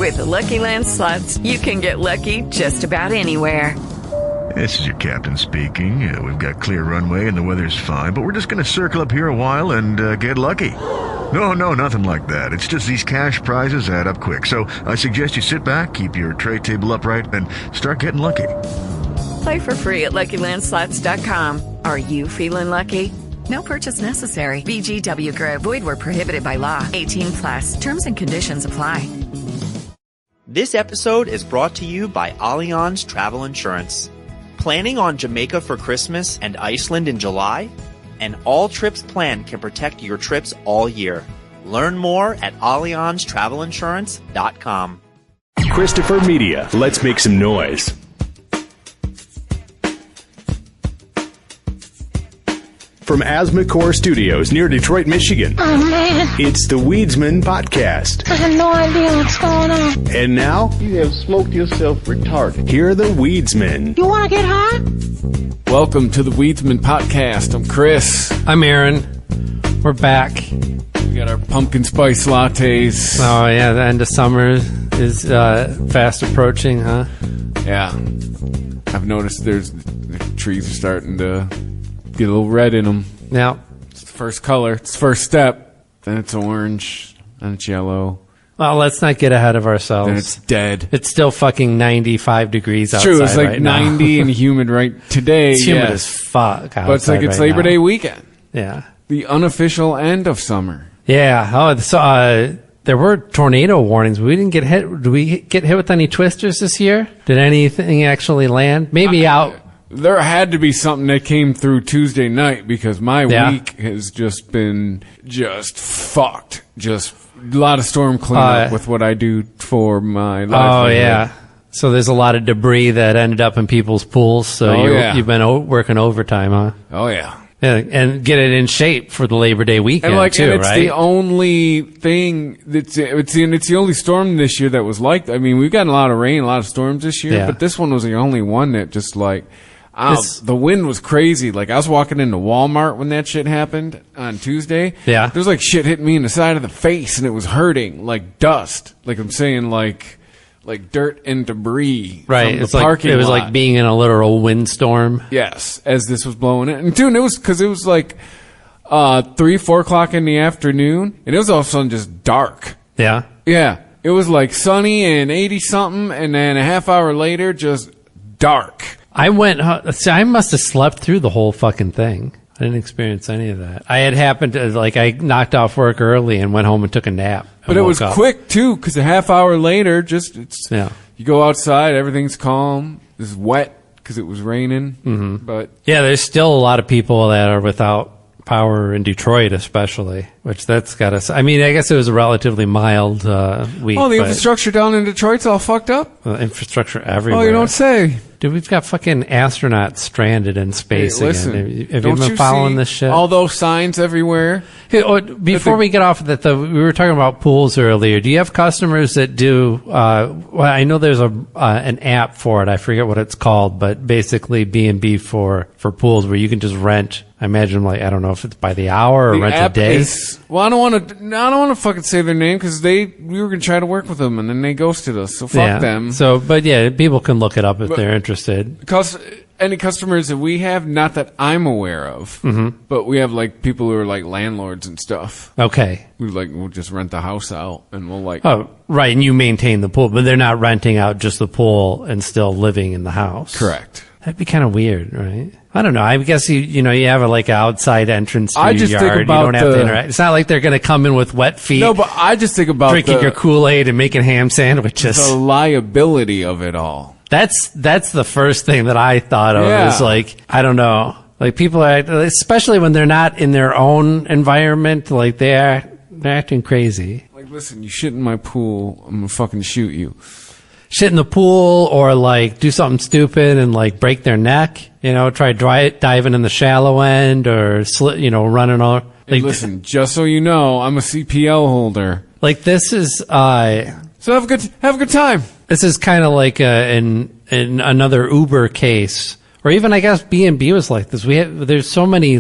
With the Lucky Land Slots, you can get lucky just about anywhere. This is your captain speaking. We've got clear runway and the weather's fine, but we're just going to circle up here a while and get lucky. No, nothing like that. It's just these cash prizes add up quick. So I suggest you sit back, keep your tray table upright, and start getting lucky. Play for free at LuckyLandSlots.com. Are you feeling lucky? No purchase necessary. VGW Group. Void where prohibited by law. 18+. Terms and conditions apply. This episode is brought to you by Allianz Travel Insurance. Planning on Jamaica for Christmas and Iceland in July? An all trips plan can protect your trips all year. Learn more at AllianzTravelInsurance.com. Christopher Media. Let's make some noise. From Asthma Studios near Detroit, Michigan. Oh, man. It's the Weedsman Podcast. I have no idea what's going on. And now, you have smoked yourself retarded. Here are the Weedsmen. You want to get high? Welcome to the Weedsman Podcast. I'm Chris. I'm Aaron. We're back. We got our pumpkin spice lattes. Oh, yeah, the end of summer is fast approaching, huh? Yeah. I've noticed the trees are starting to get a little red in them. Yeah. It's the first color. It's the first step. Then it's orange. Then it's yellow. Well, let's not get ahead of ourselves. Then it's dead. It's still fucking 95 degrees outside. True, it's like right 90 and humid right today. It's humid as fuck outside. But it's like it's right Labor now. Day weekend. Yeah. The unofficial end of summer. Yeah. Oh, so, there were tornado warnings. We didn't get hit. Did we get hit with any twisters this year? Did anything actually land? Maybe out. There had to be something that came through Tuesday night because my week has just been just fucked. Just a lot of storm cleanup with what I do for my life. Oh, yeah. So there's a lot of debris that ended up in people's pools. So you've been working overtime, huh? Oh, yeah. And get it in shape for the Labor Day weekend, and too, and it's right? the only thing it's the only storm this year that was like. I mean, we've gotten a lot of rain, a lot of storms this year, but this one was the only one that just like. The wind was crazy. Like, I was walking into Walmart when that shit happened on Tuesday. Yeah. There was, like, shit hitting me in the side of the face, and it was hurting. Like, dust. Like, I'm saying, like dirt and debris. Right. From It's the parking it was lot. like being in a literal windstorm. Yes, as this was blowing in. And, dude, it was, because it was, like, 3-4 o'clock in the afternoon, and it was all of a sudden just dark. Yeah. Yeah. It was, like, sunny and 80-something, and then a half hour later, just dark. I must have slept through the whole fucking thing. I didn't experience any of that. I had happened to, I knocked off work early and went home and took a nap. But it was quick, too, because a half hour later, you go outside, everyth's calm. It's wet because it was raining. Mm-hmm. But yeah, there's still a lot of people that are without power in Detroit, especially, which that's got us. I mean, I guess it was a relatively mild week. Oh, the infrastructure down in Detroit's all fucked up? Infrastructure everywhere. Oh, you don't say. Dude, we've got fucking astronauts stranded in space listen, again. Have you been following this shit? All those signs everywhere? Hey, before we get off of that, though, we were talking about pools earlier. Do you have customers that do, well, I know there's an app for it. I forget what it's called, but basically B&B for pools where you can just rent. I imagine, I don't know if it's by the hour or rent a day. Well, I don't want to fucking say their name because we were going to try to work with them and then they ghosted us. So fuck them. So, but yeah, people can look it up if they're interested. Because any customers that we have, not that I'm aware of, but we have people who are landlords and stuff. Okay. We'll just rent the house out and we'll Oh, right. And you maintain the pool, but they're not renting out just the pool and still living in the house. Correct. That'd be kind of weird, right? I don't know. I guess you have an outside entrance to your yard. Think about you don't have to interact. It's not like they're going to come in with wet feet. No, but I just think about drinking your Kool-Aid and making ham sandwiches. The liability of it all. That's the first thing that I thought of. Yeah. Is I don't know. People are, especially when they're not in their own environment, they're acting crazy. Listen, you shit in my pool, I'm going to fucking shoot you. Shit in the pool or do something stupid and break their neck, try diving in the shallow end or running over. Hey, listen, just so you know, I'm a CPL holder. This is so have a good time. This is kind of in another Uber case, or even I guess B&B was like this. There's so many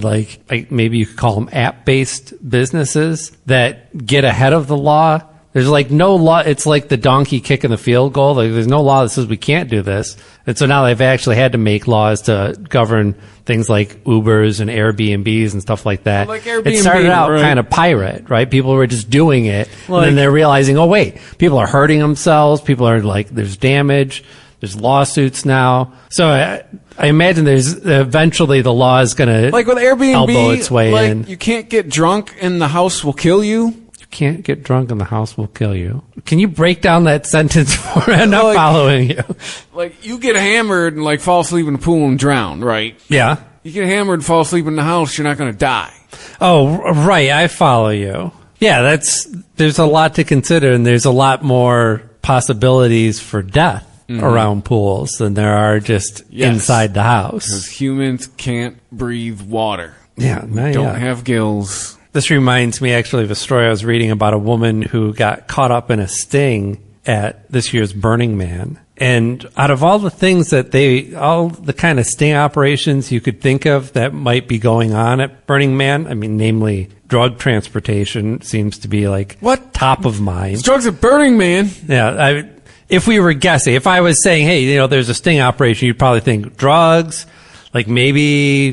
maybe you could call them app-based businesses that get ahead of the law There's like no law. It's like the donkey kicking the field goal. Like there's no law that says we can't do this. And so now they've actually had to make laws to govern things like Ubers and Airbnbs and stuff like that. Well, like Airbnb, it started out right? kind of pirate, right? People were just doing it. And then they're realizing, oh wait, people are hurting themselves. People are like, there's damage. There's lawsuits now. So I imagine there's eventually the law is going to like with Airbnb, elbow its way in. You can't get drunk and the house will kill you. Can't get drunk and the house will kill you. Can you break down that sentence for me? I'm not following you. Like, you get hammered and, like, fall asleep in the pool and drown, right? Yeah. You get hammered and fall asleep in the house, you're not going to die. Oh, right. I follow you. Yeah, there's a lot to consider, and there's a lot more possibilities for death around pools than there are just inside the house. Because humans can't breathe water. Yeah. We don't have gills. This reminds me actually of a story I was reading about a woman who got caught up in a sting at this year's Burning Man. And out of all the things that all the kind of sting operations you could think of that might be going on at Burning Man, I mean, namely drug transportation seems to be like top of mind. It's drugs at Burning Man. Yeah. If we were guessing, if I was saying, hey, there's a sting operation, you'd probably think drugs. Like maybe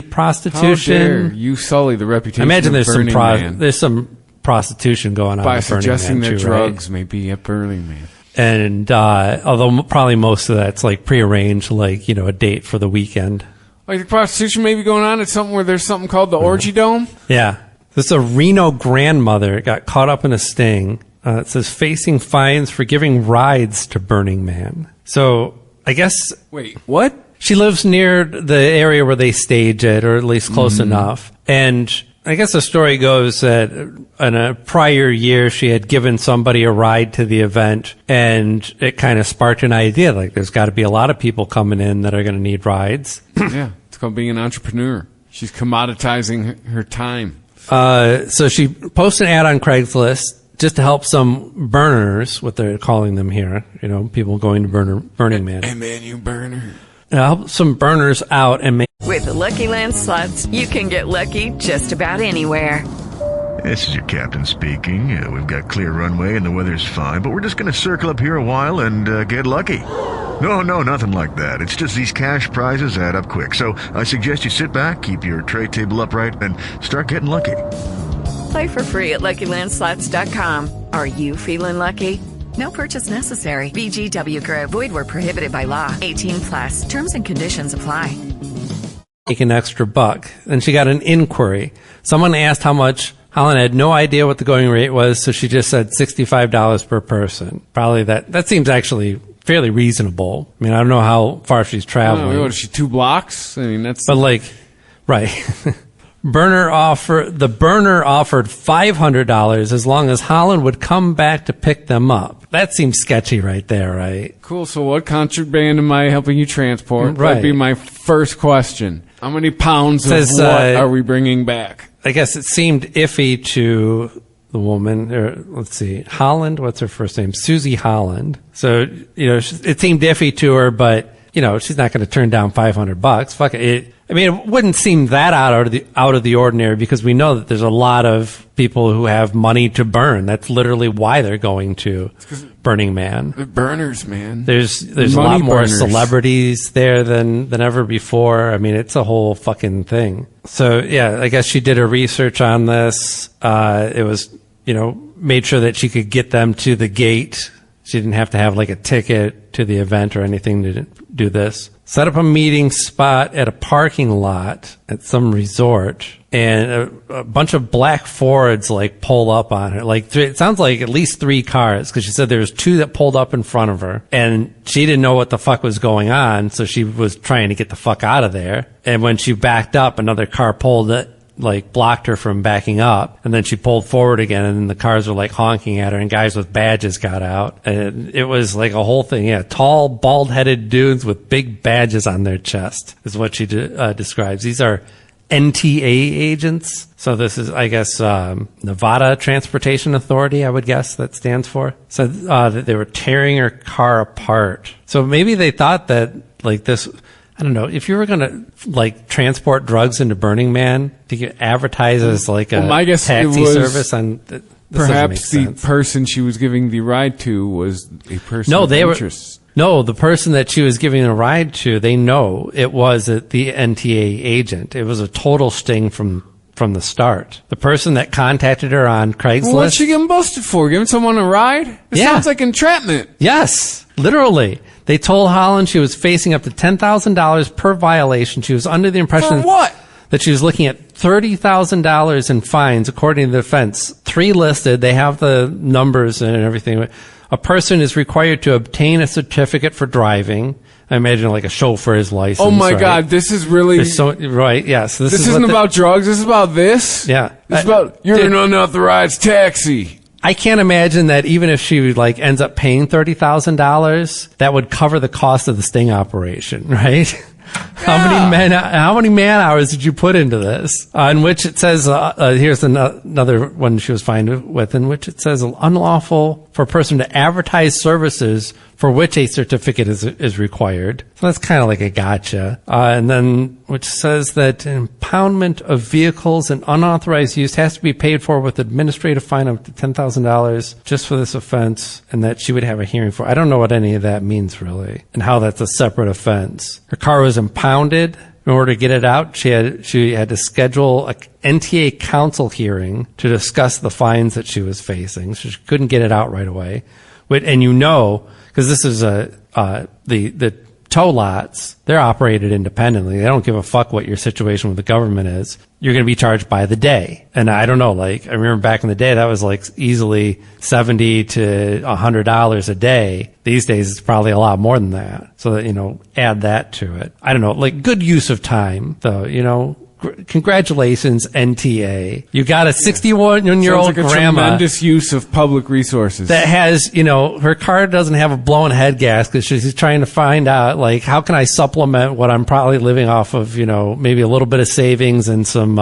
prostitution. How dare you sully the reputation? I imagine there's there's some prostitution going on by at suggesting Burning Man that too, drugs right? may be at Burning Man. And although probably most of that's like prearranged, like a date for the weekend. Like the prostitution may be going on at something where there's something called the Orgy Dome. Yeah, this is a Reno grandmother got caught up in a sting. It says facing fines for giving rides to Burning Man. So I guess wait, what? She lives near the area where they stage it, or at least close enough. And I guess the story goes that in a prior year, she had given somebody a ride to the event, and it kind of sparked an idea, like there's got to be a lot of people coming in that are going to need rides. Yeah, it's called being an entrepreneur. She's commoditizing her time. So she posted an ad on Craigslist just to help some burners, what they're calling them here, people going to Burning Man. Hey man, you burner. Help some burners out and make. With the Lucky Land Slots, you can get lucky just about anywhere. This is your captain speaking. We've got clear runway and the weather's fine, but we're just going to circle up here a while and get lucky. No, nothing like that. It's just these cash prizes add up quick. So I suggest you sit back, keep your tray table upright, and start getting lucky. Play for free at LuckyLandSlots.com. Are you feeling lucky? No purchase necessary. VGW Group. Void where prohibited by law. 18 plus. Terms and conditions apply. Make an extra buck. And she got an inquiry. Someone asked how much. Holland had no idea what the going rate was, so she just said $65 per person. Probably that seems actually fairly reasonable. I mean, I don't know how far she's traveling. What is she, 2 blocks? I mean, that's. But right. The burner offered $500 as long as Holland would come back to pick them up. That seems sketchy right there, right? Cool. So what contraband am I helping you transport? Right. That'd be my first question. How many pounds of what are we bringing back? I guess it seemed iffy to the woman, or let's see, Holland, what's her first name? Susie Holland. So, it seemed iffy to her, but, she's not going to turn down $500. Fuck it. I mean, it wouldn't seem that out of the ordinary because we know that there's a lot of people who have money to burn. That's literally why they're going to Burning Man. They're burners, man. There's a lot more celebrities there than ever before. I mean, it's a whole fucking thing. So yeah, I guess she did her research on this. It was, made sure that she could get them to the gate. She didn't have to have like a ticket to the event or anything to do this. Set up a meeting spot at a parking lot at some resort, and a bunch of black Fords pull up on her. It sounds like at least 3 cars, because she said there was 2 that pulled up in front of her, and she didn't know what the fuck was going on, so she was trying to get the fuck out of there. And when she backed up, another car pulled it. Blocked her from backing up, and then she pulled forward again, and then the cars were honking at her, and guys with badges got out, and it was a whole thing. Yeah, tall, bald-headed dudes with big badges on their chest is what she describes. These are NTA agents. So this is, I guess, Nevada Transportation Authority, I would guess that stands for. So that they were tearing her car apart. So maybe they thought that this. I don't know, if you were going to transport drugs into Burning Man, to advertise as a taxi service on Perhaps the person she was giving the ride to was a person of interest. No, the person that she was giving a ride to, they know it was the NTA agent. It was a total sting from the start. The person that contacted her on Craigslist. Well, what's she getting busted for? Giving someone a ride? It sounds like entrapment. Yes, literally. They told Holland she was facing up to $10,000 per violation. She was under the impression for what? That she was looking at $30,000 in fines, according to the defense. 3 listed. They have the numbers and everything. A person is required to obtain a certificate for driving. I imagine like a chauffeur's license. Oh my God, this is really... right, yes. This isn't about drugs, this is about this? Yeah. This is about, you're an unauthorized taxi. I can't imagine that even if she like ends up paying $30,000, that would cover the cost of the sting operation, right? Yeah. How many man hours did you put into this? In which it says, here's another one she was fined with, in which it says unlawful for a person to advertise services for which a certificate is required. So that's kind of like a gotcha. And then, which says that impoundment of vehicles and unauthorized use has to be paid for with administrative fine of $10,000 just for this offense, and that she would have a hearing for. I don't know what any of that means really, and how that's a separate offense. Her car was impounded. In order to get it out, she had to schedule a NTA council hearing to discuss the fines that she was facing. So she couldn't get it out right away. And because this is the tow lots, they're operated independently. They don't give a fuck what your situation with the government is. You're going to be charged by the day. And I don't know, like, I remember back in the day, that was like easily $70 to $100 a day. These days, it's probably a lot more than that. So that, add that to it. I don't know, like good use of time, though, Congratulations, NTA. You got a 61-year-old like grandma. Tremendous use of public resources. That has, her car doesn't have a blown head gasket. She's trying to find out, like, how can I supplement what I'm probably living off of, maybe a little bit of savings and some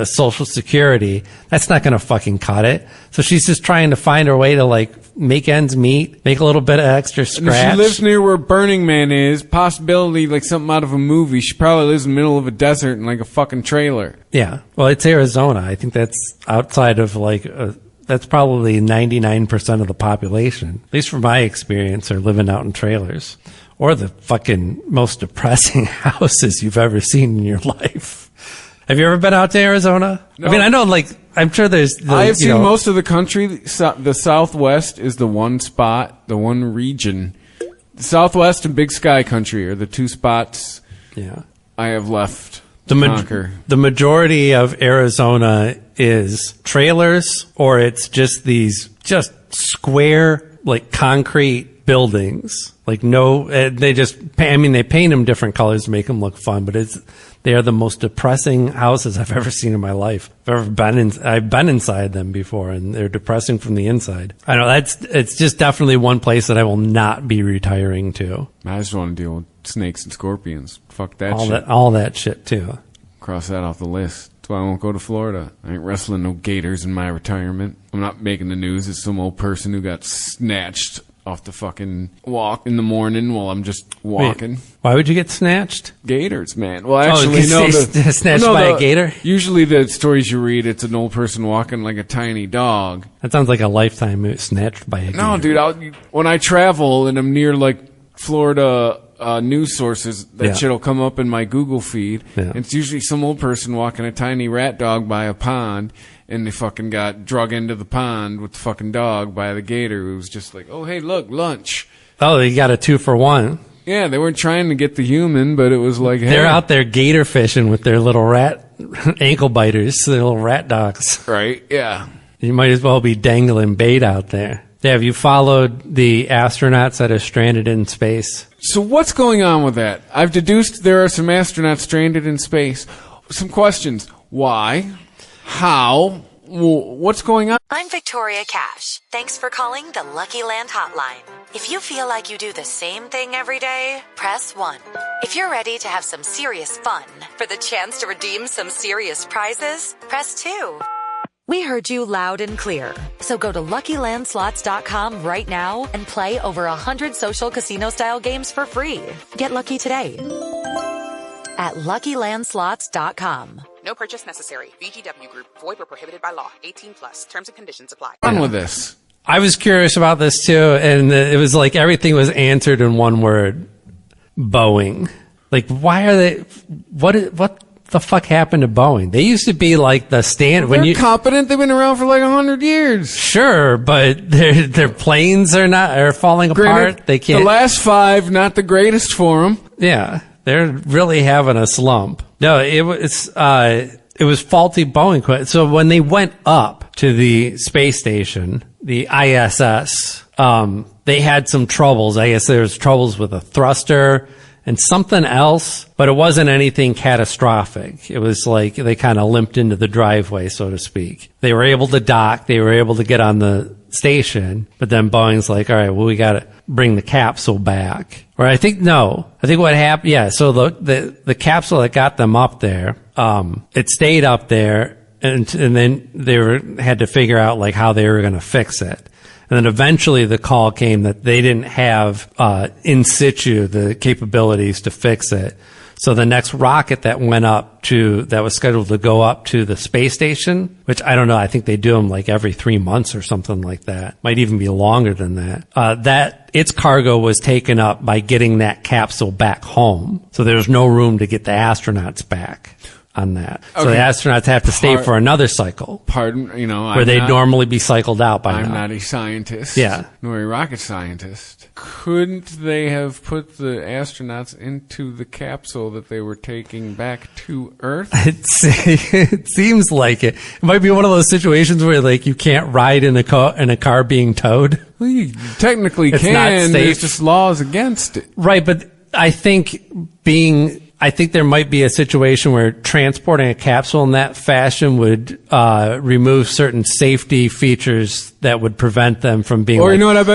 Social Security. That's not going to fucking cut it. So she's just trying to find her way to, like, make ends meet, make a little bit of extra scratch. And if she lives near where Burning Man is, possibility like something out of a movie. She probably lives in the middle of a desert in like a fucking trailer. Yeah. Well, it's Arizona. I think that's outside of like, that's probably 99% of the population, at least from my experience, are living out in trailers. Or the fucking most depressing houses you've ever seen in your life. Have you ever been out to Arizona? No. I mean, I know, like, I'm sure there's... I have seen most of the country. The Southwest is the one spot, the one region. The Southwest and Big Sky Country are the 2 spots I have left to conquer. The majority of Arizona is trailers, or it's just these square, like, concrete buildings. Like, they paint them different colors to make them look fun, but they are the most depressing houses I've ever seen in my life. I've been inside them before, and they're depressing from the inside. I know it's just definitely one place that I will not be retiring to. I just want to deal with snakes and scorpions. Fuck that shit. All that shit too. Cross that off the list. That's why I won't go to Florida. I ain't wrestling no gators in my retirement. I'm not making the news as some old person who got snatched off the fucking walk in the morning while I'm just walking. Wait, why would you get snatched? Gators, man. Well, actually, snatched by a gator? Usually the stories you read, it's an old person walking like a tiny dog. That sounds like a Lifetime movie, Snatched by a Gator. No, dude, when I travel and I'm near, like, Florida news sources, that shit'll come up in my Google feed. Yeah. It's usually some old person walking a tiny rat dog by a pond, and they fucking got drug into the pond with the fucking dog by the gator who was just like, oh, hey, look, lunch. Oh, they got a 2-for-1. Yeah, they weren't trying to get the human, but it was like, hey. They're out there gator fishing with their little rat ankle biters, their little rat dogs. Right, yeah. You might as well be dangling bait out there. Yeah, have you followed the astronauts that are stranded in space? So what's going on with that? I've deduced there are some astronauts stranded in space. Some questions. Why? How? What's going on? I'm Victoria Cash. Thanks for calling the Lucky Land Hotline. If you feel like you do the same thing every day, press 1. If you're ready to have some serious fun for the chance to redeem some serious prizes, press 2. We heard you loud and clear. So go to LuckyLandSlots.com right now and play over 100 social casino-style games for free. Get lucky today at LuckyLandSlots.com. No purchase necessary. VGW Group. Void or prohibited by law. 18 plus. Terms and conditions apply. On with this. I was curious about this too, and it was like everything was answered in one word: Boeing. Like, why are they? What the fuck happened to Boeing? They used to be like the stand. They're competent. They've been around for like 100 years. Sure, but their planes are falling apart. They can't. The last 5, not the greatest for them. Yeah, they're really having a slump. No, it was faulty Boeing. So when they went up to the space station, the ISS, they had some troubles. I guess there was troubles with a thruster and something else, but it wasn't anything catastrophic. It was like they kind of limped into the driveway, so to speak. They were able to dock. They were able to get on the station, but then Boeing's like, all right, well, we got to bring the capsule back. Or I think what happened, yeah, so the capsule that got them up there, it stayed up there, and then they had to figure out like how they were going to fix it. And then eventually the call came that they didn't have in situ the capabilities to fix it. So the next rocket that was scheduled to go up to the space station, which I don't know, I think they do them like every 3 months or something like that. Might even be longer than that. Its cargo was taken up by getting that capsule back home. So there's no room to get the astronauts back on that. Okay. So the astronauts have to stay for another cycle. Pardon, where they'd normally be cycled out by now. I'm not a scientist. Yeah. Nor a rocket scientist. Couldn't they have put the astronauts into the capsule that they were taking back to Earth? It seems like it. It might be one of those situations where like you can't ride in a car being towed. Well, you technically it's can. Not safe. There's just laws against it. Right, but I think there might be a situation where transporting a capsule in that fashion would remove certain safety features that would prevent them from being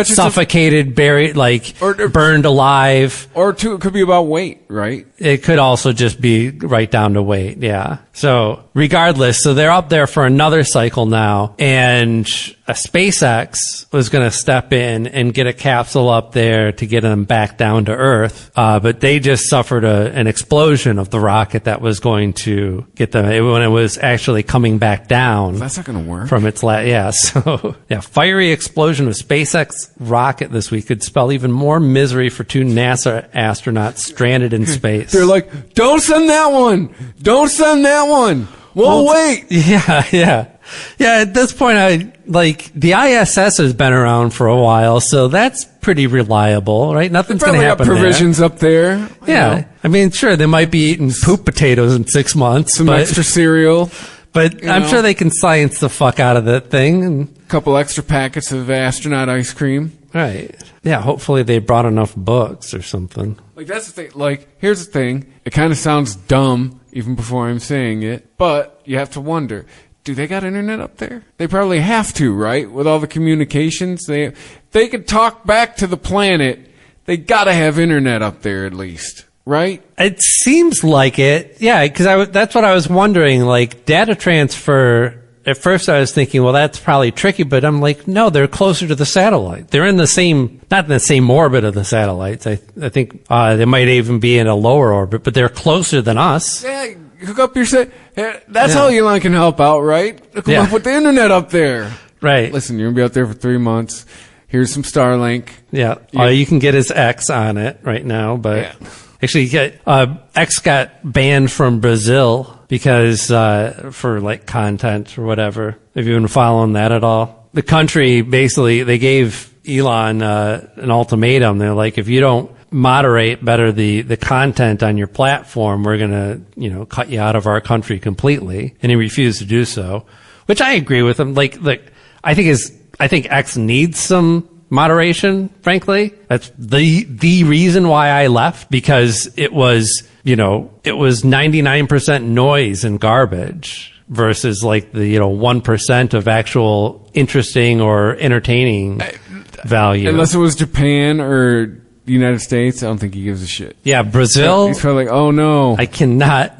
suffocated, buried, or burned alive. Or it could be about weight, right? It could also just be right down to weight, yeah. So regardless, so they're up there for another cycle now, and SpaceX was going to step in and get a capsule up there to get them back down to Earth, but they just suffered an explosion of the rocket that was going to get them when it was actually coming back down. That's not going to work. From its so yeah, fiery explosion of SpaceX rocket this week could spell even more misery for 2 NASA astronauts stranded in space. They're like, don't send that one! Don't send that one! We'll wait! Yeah, at this point, the ISS has been around for a while, so that's pretty reliable, right? Nothing's going to happen there. Provisions up there. Yeah. I mean, sure, they might be eating poop potatoes in 6 months. Some extra cereal. But I'm sure they can science the fuck out of that thing. And a couple extra packets of astronaut ice cream. Right. Yeah, hopefully they brought enough books or something. That's the thing. Here's the thing. It kind of sounds dumb, even before I'm saying it, but you have to wonder, do they got internet up there? They probably have to, right? With all the communications. They could talk back to the planet. They gotta have internet up there at least. Right? It seems like it. Yeah, because that's what I was wondering. Like, data transfer, at first I was thinking, well, that's probably tricky, but I'm like, no, they're closer to the satellite. They're in not in the same orbit of the satellites. I think they might even be in a lower orbit, but they're closer than us. Yeah, hook up your that's how Elon can help out, right? Hook up with the internet up there. Right. Listen, you're going to be out there for 3 months. Here's some Starlink. Yeah. You can get his X on it right now, but... Yeah. Actually, X got banned from Brazil because for content or whatever. Have you been following that at all? The country basically, they gave Elon an ultimatum. They're like, if you don't moderate better the content on your platform, we're gonna cut you out of our country completely. And he refused to do so, which I agree with him. I think X needs some moderation, frankly. That's the reason why I left, because it was 99% noise and garbage versus the 1% of actual interesting or entertaining value. Unless it was Japan or the United States, I don't think he gives a shit. Yeah, Brazil. He's probably like, oh no, I cannot.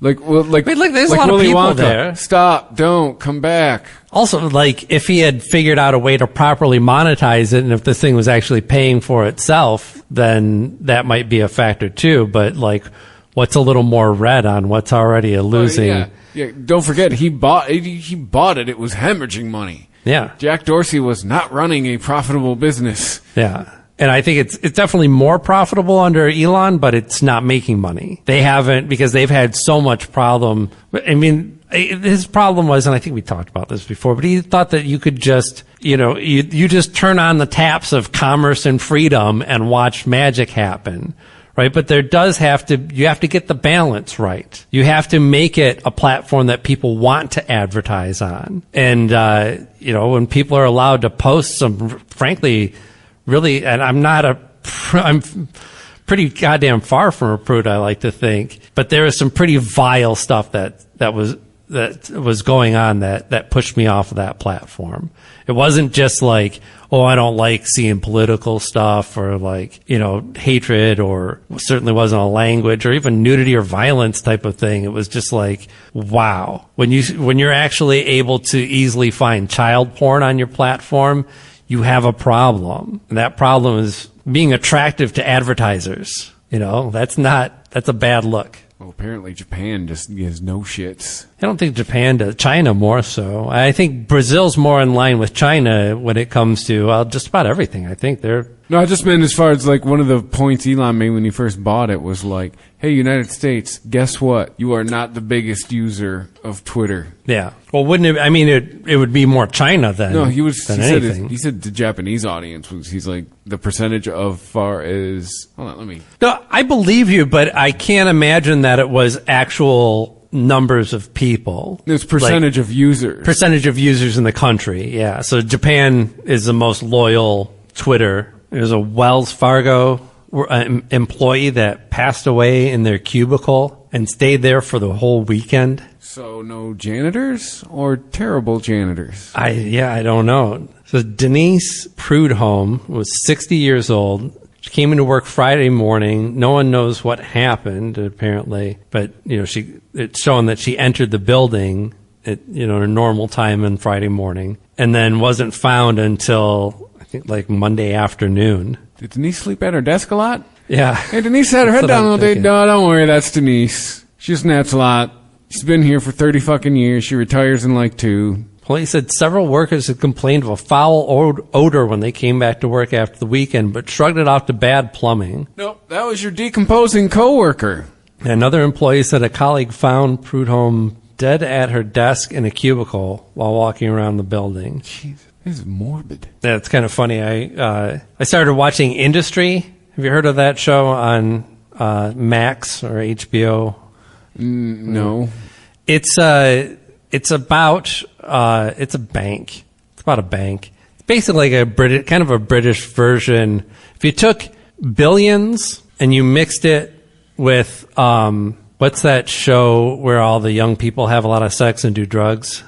There's a lot of people there. Stop! Don't come back. Also, if he had figured out a way to properly monetize it, and if this thing was actually paying for itself, then that might be a factor too. But what's a little more red on what's already a losing. Yeah. Don't forget, he bought it. It was hemorrhaging money. Yeah. Jack Dorsey was not running a profitable business. Yeah. And I think it's definitely more profitable under Elon, but it's not making money. They haven't, because they've had so much problem. I mean, his problem was, and I think we talked about this before, but he thought that you could just, you just turn on the taps of commerce and freedom and watch magic happen. Right. But you have to get the balance right. You have to make it a platform that people want to advertise on. And, when people are allowed to post some, frankly, really, and I'm pretty goddamn far from a prude, I like to think, but there is some pretty vile stuff that was going on that pushed me off of that platform. It wasn't just like, oh, I don't like seeing political stuff or like, hatred, or certainly wasn't a language or even nudity or violence type of thing. It was just like, wow. When you're actually able to easily find child porn on your platform, you have a problem. And that problem is being attractive to advertisers. That's a bad look. Well, apparently Japan just gives no shits. I don't think Japan does. China more so. I think Brazil's more in line with China when it comes to just about everything. I think they're... No, I just meant as far as like one of the points Elon made when he first bought it was like, hey, United States, guess what? You are not the biggest user of Twitter. Yeah. Well, wouldn't it? I mean, it would be more China than. No, he said the Japanese audience was. He's like the percentage of far as. Hold on, let me. No, I believe you, but I can't imagine that it was actual numbers of people. It's percentage of users. Percentage of users in the country. Yeah. So Japan is the most loyal Twitter. There's a Wells Fargo employee that passed away in their cubicle and stayed there for the whole weekend. So no janitors or terrible janitors? I don't know. So Denise Prudhomme was 60 years old. She came into work Friday morning. No one knows what happened, apparently. But, it's showing that she entered the building at, a normal time on Friday morning and then wasn't found until... I think like Monday afternoon. Did Denise sleep at her desk a lot? Yeah. Hey, Denise had her head down all day. No, don't worry, that's Denise. She snaps a lot. She's been here for 30 fucking years. She retires in like 2. Police said several workers had complained of a foul odor when they came back to work after the weekend, but shrugged it off to bad plumbing. Nope, that was your decomposing coworker. Another employee said a colleague found Prudhomme dead at her desk in a cubicle while walking around the building. Jesus. This is morbid. Yeah, it's kind of funny. I started watching Industry. Have you heard of that show on Max or HBO? No. It's about it's a bank. It's about a bank. It's basically like kind of a British version. If you took Billions and you mixed it with what's that show where all the young people have a lot of sex and do drugs?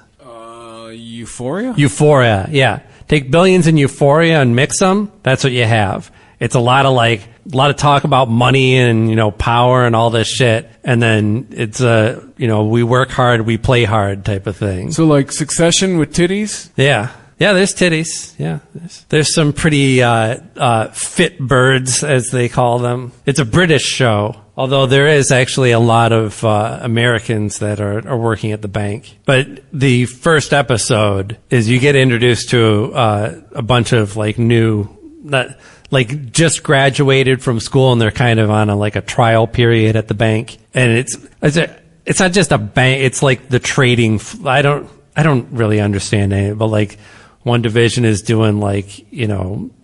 Euphoria? Euphoria, yeah. Take Billions and Euphoria and mix them. That's what you have. It's a lot of talk about money and, power and all this shit. And then it's we work hard, we play hard type of thing. So like Succession with titties? Yeah. Yeah, there's titties. Yeah. There's some pretty fit birds, as they call them. It's a British show. Although there is actually a lot of Americans that are working at the bank. But the first episode is you get introduced to a bunch of just graduated from school, and they're kind of on a trial period at the bank. And it's not just a bank. It's like the trading. I don't really understand it, but one division is doing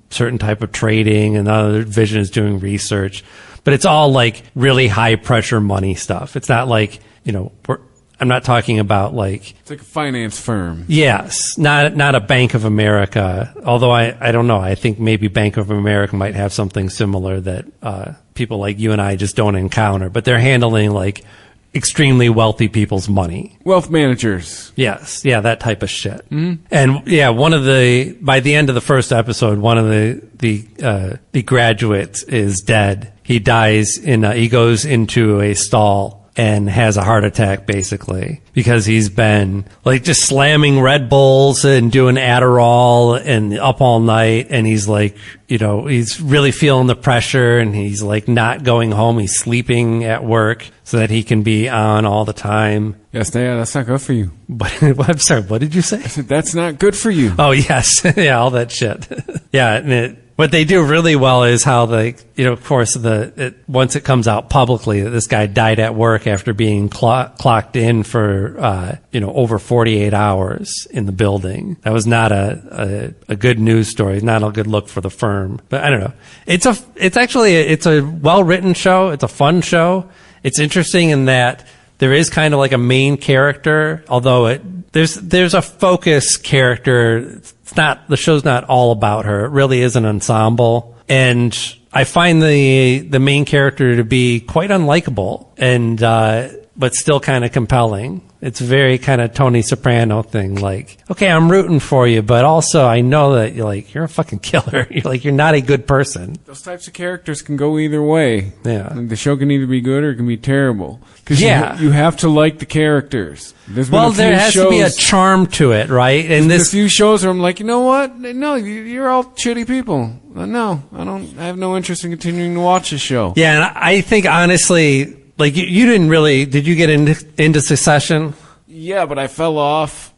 certain type of trading, and the other division is doing research. But it's all really high pressure money stuff. It's not I'm not talking about it's like a finance firm. Yes, not a Bank of America. Although I don't know. I think maybe Bank of America might have something similar that people like you and I just don't encounter. But they're handling extremely wealthy people's money. Wealth managers. Yes, yeah, that type of shit. Mm-hmm. And yeah, by the end of the first episode, one of the graduates is dead. He dies he goes into a stall and has a heart attack basically because he's been like just slamming Red Bulls and doing Adderall and up all night, and he's like, you know, he's really feeling the pressure, and he's like not going home. He's sleeping at work so that he can be on all the time. Yes, that's not good for you. But I'm sorry, what did you say? I said that's not good for you. Oh yes, yeah, all that shit. Yeah, and what they do really well is how of course, once it comes out publicly that this guy died at work after being clocked in for, over 48 hours in the building. That was not a good news story, not a good look for the firm. But I don't know. It's a well-written show. It's a fun show. It's interesting in that there is kind of like a main character, although there's a focus character. The show's not all about her. It really is an ensemble. And I find the main character to be quite unlikable and, but still kind of compelling. It's very kind of Tony Soprano thing. Like, okay, I'm rooting for you, but also I know that you're a fucking killer. You're not a good person. Those types of characters can go either way. Yeah. Like the show can either be good or it can be terrible. Because you have to like the characters. There has to be a charm to it, right? And there's a few shows where I'm like, you know what? No, you're all shitty people. No, I have no interest in continuing to watch the show. Yeah, and I think honestly, like you didn't really. Did you get into Succession? Yeah, but I fell off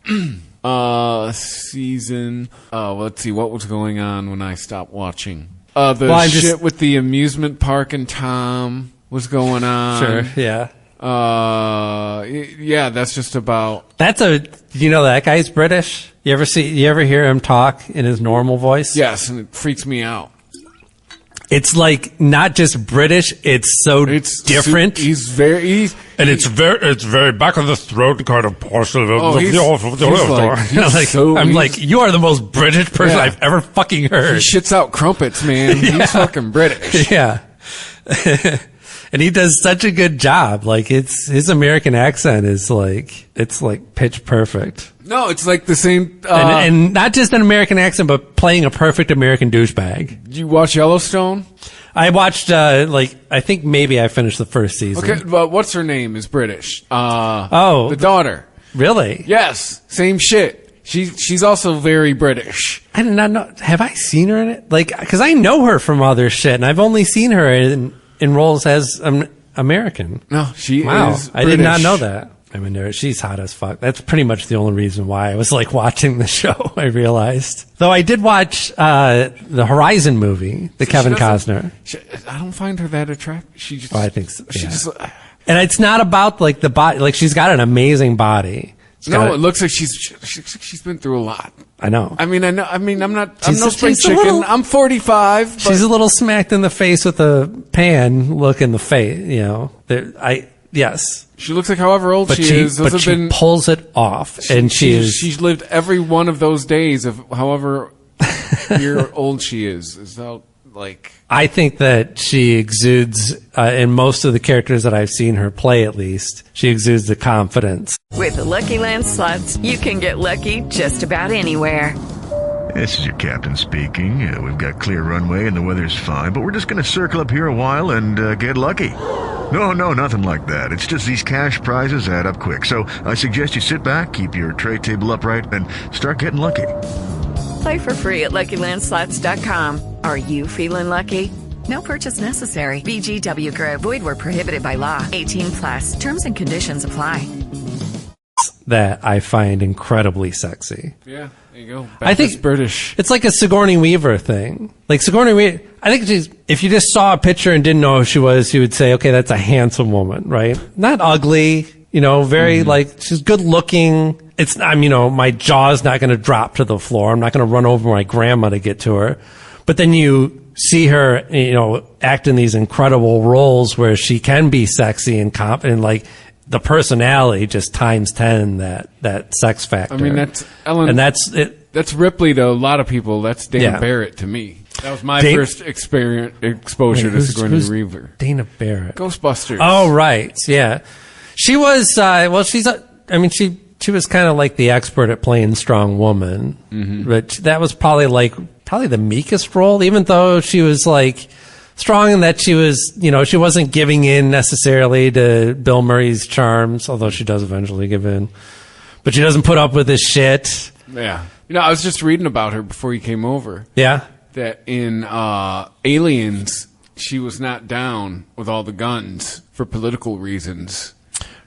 season. Let's see what was going on when I stopped watching. With the amusement park and Tom was going on. Sure. Yeah. Yeah, that's just about. That guy's British. You ever hear him talk in his normal voice? Yes, and it freaks me out. It's like not just British; it's different. It's very back of the throat kind of portion of. I'm like, you are the most British person I've ever fucking heard. He shits out crumpets, man. He's fucking British. Yeah. And he does such a good job. Like his American accent is it's pitch perfect. No, it's like the same. And not just an American accent, but playing a perfect American douchebag. Did you watch Yellowstone? I watched, I think maybe I finished the first season. Okay, but what's her name is British. The daughter. Really? Yes, same shit. She's also very British. I did not know. Have I seen her in it? Because I know her from other shit, and I've only seen her in roles as American. No, she is British. I did not know that. I mean, she's hot as fuck. That's pretty much the only reason why I was watching the show, I realized. Though I did watch the Horizon movie, Kevin Costner. I don't find her that attractive. I think so. Yeah. And it's not about the body. She's got an amazing body. It looks like she's been through a lot. I know. I'm no spring chicken. I'm 45. But she's a little smacked in the face with a pan look in the face, yes. She looks like however old she is. But she pulls it off. She's lived every one of those days of however year old she is. So, I think that she exudes, in most of the characters that I've seen her play at least, she exudes the confidence. With the Lucky Land Slots, you can get lucky just about anywhere. This is your captain speaking. We've got clear runway and the weather's fine, but we're just going to circle up here a while and get lucky. No, nothing like that. It's just these cash prizes add up quick. So I suggest you sit back, keep your tray table upright, and start getting lucky. Play for free at LuckyLandSlots.com. Are you feeling lucky? No purchase necessary. VGW Group. Void where prohibited by law. 18+. Terms and conditions apply. That I find incredibly sexy. Yeah, there you go. I think British. It's like a Sigourney Weaver thing. Sigourney Weaver, I think if you just saw a picture and didn't know who she was, you would say, okay, that's a handsome woman, right? Not ugly, very she's good looking. My jaw's not going to drop to the floor. I'm not going to run over my grandma to get to her. But then you see her, act in these incredible roles where she can be sexy and confident, the personality just times 10 that sex factor. I mean, that's Ellen, and that's it. That's Ripley to a lot of people. That's Dana Barrett to me. That was my first exposure to Sigourney Weaver. Dana Barrett, Ghostbusters. Oh right, yeah. She was she was kind of like the expert at playing strong woman, but that was probably the meekest role, even though she was strong in that she was, she wasn't giving in necessarily to Bill Murray's charms, although she does eventually give in. But she doesn't put up with his shit. Yeah. I was just reading about her before you came over. Yeah. That in Aliens, she was not down with all the guns for political reasons.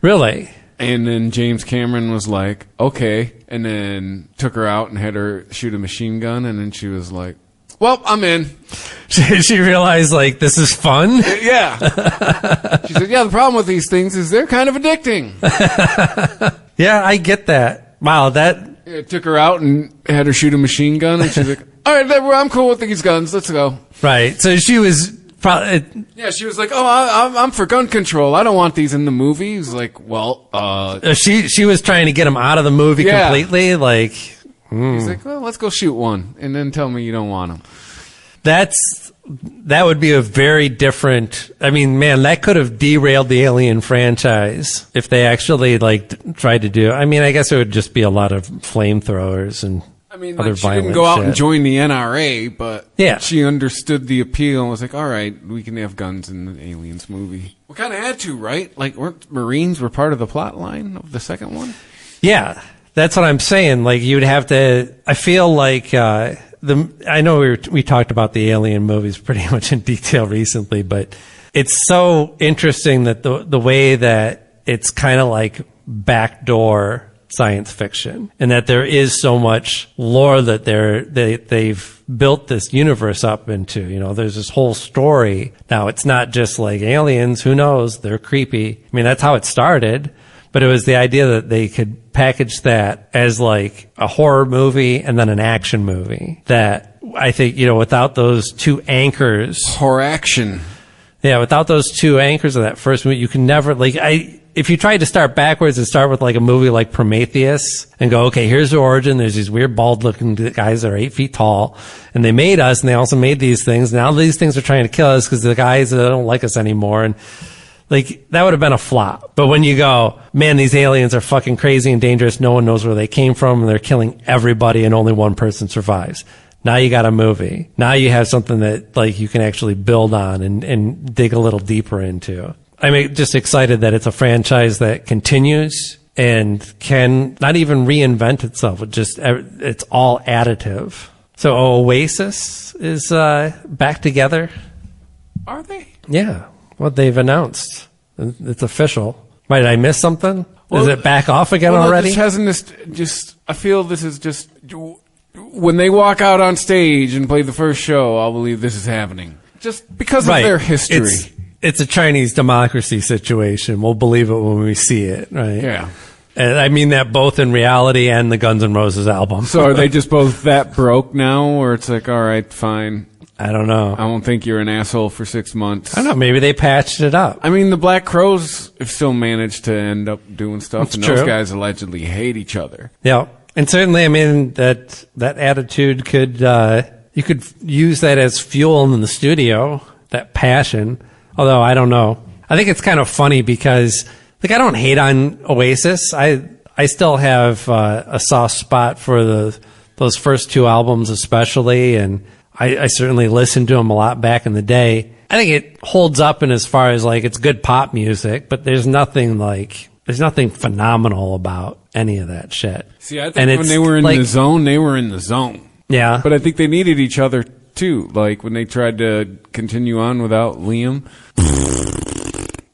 Really? And then James Cameron was like, okay, and then took her out and had her shoot a machine gun, and then she was like, well, I'm in. She realized, like, this is fun? Yeah. She said, yeah, the problem with these things is they're kind of addicting. Yeah, I get that. Wow, It took her out and had her shoot a machine gun, and she's like, all right, I'm cool with these guns. Let's go. Right. So she was probably... Yeah, she was like, oh, I'm for gun control. I don't want these in the movie. He's like, well... She was trying to get him out of the movie completely, like... He's like, well, let's go shoot one, and then tell me you don't want them. That would be a very different... I mean, man, that could have derailed the Alien franchise if they actually, like, tried to do... I mean, I guess it would just be a lot of flamethrowers and other violent she didn't go out shit. and join the NRA, but yeah. She understood the appeal and was like, all right, we can have guns in the Aliens movie. We kind of had to, right? Like, weren't Marines were part of the plot line of the second one? Yeah. That's what I'm saying. Like, you'd have to. I feel like I know we talked about the Alien movies pretty much in detail recently, but it's so interesting that the way that it's kind of like backdoor science fiction, and that there is so much lore that they've built this universe up into. There's this whole story. Now, it's not just like aliens. Who knows? They're creepy. I mean, that's how it started. But it was the idea that they could package that as like a horror movie and then an action movie. That I think, without those two anchors. Horror action. Yeah, without those two anchors of that first movie, you can never, if you tried to start backwards and start with like a movie like Prometheus and go, okay, here's the origin. There's these weird bald looking guys that are 8 feet tall, and they made us, and they also made these things. Now these things are trying to kill us because the guys don't like us anymore. And like, that would have been a flop. But when you go, man, these aliens are fucking crazy and dangerous. No one knows where they came from, and they're killing everybody, and only one person survives. Now you got a movie. Now you have something that, like, you can actually build on and dig a little deeper into. I'm just excited that it's a franchise that continues and can not even reinvent itself. It's all additive. So Oasis is back together. Are they? Yeah. What they've announced. It's official. Why, did I miss something? Is it back off again already? I feel this is just... When they walk out on stage and play the first show, I'll believe this is happening. Just because of their history. It's a Chinese democracy situation. We'll believe it when we see it, right? Yeah. And I mean that both in reality and the Guns N' Roses album. So are they just both that broke now, or it's like, all right, fine... I don't know. I won't think you're an asshole for 6 months. I don't know. Maybe they patched it up. I mean, the Black Crows have still managed to end up doing stuff, That's and true. those guys allegedly hate each other. Yeah. And certainly, I mean, that attitude could, you could use that as fuel in the studio, that passion. Although, I don't know. I think it's kind of funny because, like, I don't hate on Oasis. I still have a soft spot for those first two albums especially, and I certainly listened to them a lot back in the day. I think it holds up in as far as, like, it's good pop music, but there's nothing phenomenal about any of that shit. See, I think when they were in the zone, they were in the zone. Yeah. But I think they needed each other, too. Like, when they tried to continue on without Liam,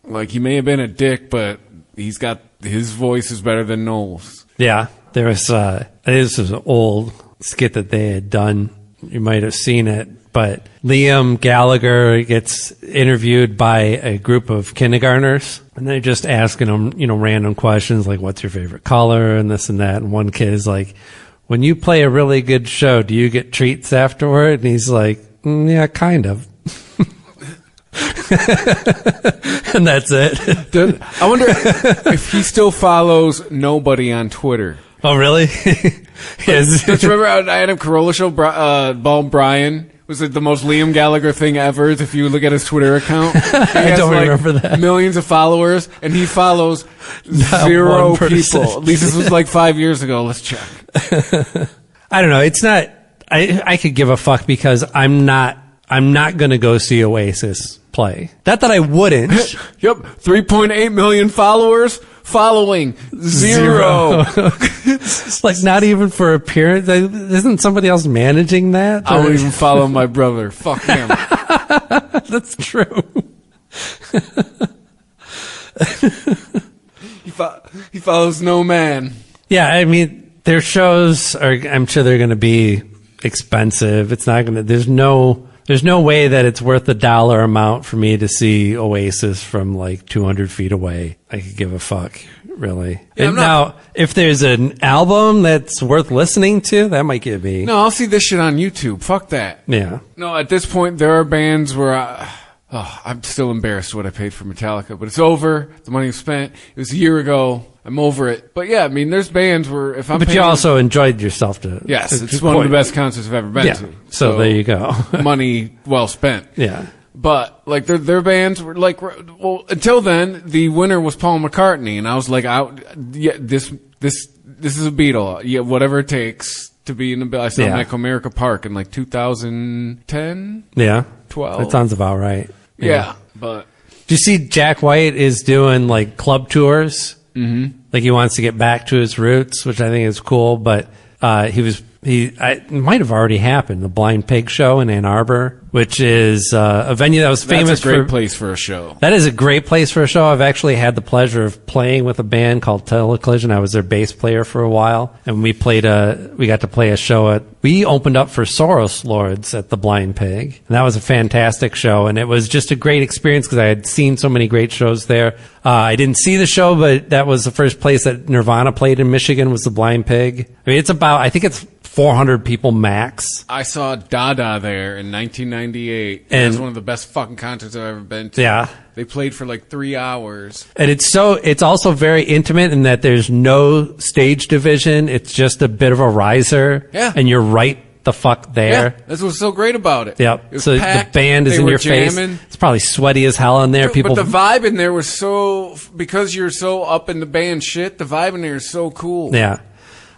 like, he may have been a dick, but his voice is better than Noel's. Yeah. There was, this was an old skit that they had done. You might have seen it, but Liam Gallagher gets interviewed by a group of kindergartners, and they're just asking him, random questions like, what's your favorite color, and this and that. And one kid's like, when you play a really good show, do you get treats afterward? And he's like, yeah, kind of. And that's it. I wonder if he still follows nobody on Twitter. Oh, really? Yes. Don't you remember Adam Carolla show? Bald Brian was it the most Liam Gallagher thing ever? If you look at his Twitter account, I don't remember that. Millions of followers, and he follows zero people. At least this was like 5 years ago. Let's check. I don't know. It's not. I could give a fuck because I'm not I'm not going to go see Oasis play. Not that I wouldn't. Yep. 3.8 million followers. Following 0. It's like not even for appearance. Isn't somebody else managing that? I don't even follow my brother. Fuck him. That's true. He follows no man. Yeah, I mean, their shows are, I'm sure they're going to be expensive. It's not going to, there's no way that it's worth the dollar amount for me to see Oasis from like 200 feet away. I could give a fuck, really. Yeah, and now, if there's an album that's worth listening to, that might get me. No, I'll see this shit on YouTube. Fuck that. Yeah. No, at this point, there are bands where I'm still embarrassed what I paid for Metallica, but it's over. The money was spent. It was a year ago. I'm over it. But yeah, I mean, there's bands where if I'm But you also enjoyed yourself to... Yes, it's one of the best concerts I've ever been to. So there you go. Money well spent. Yeah. But like their bands were like, well, until then, the winner was Paul McCartney, and I was like, this is a Beatle. Yeah, whatever it takes to be in the Bill. I saw Echo America Park in like 2010. Yeah. 12. That sounds about right. Yeah, but do you see Jack White is doing like club tours? Mm-hmm. Like he wants to get back to his roots, which I think is cool. But it might have already happened. The Blind Pig Show in Ann Arbor, which is a venue that was famous. That's a great place for a show. That is a great place for a show. I've actually had the pleasure of playing with a band called Telecollision. I was their bass player for a while, and we got to play a show we opened up for Soros Lords at the Blind Pig, and that was a fantastic show. And it was just a great experience because I had seen so many great shows there. I didn't see the show, but that was the first place that Nirvana played in Michigan was the Blind Pig. I mean, I think it's 400 people max. I saw Dada there in 1998. And it was one of the best fucking concerts I've ever been to. Yeah. They played for like 3 hours. And it's also very intimate in that there's no stage division. It's just a bit of a riser. Yeah. And you're right the fuck there. Yeah, that's what's so great about it. Yep. It So packed, the band is they in were your jamming. face. It's probably sweaty as hell in there. But the vibe in there was because you're so up in the band shit, the vibe in there is so cool. Yeah.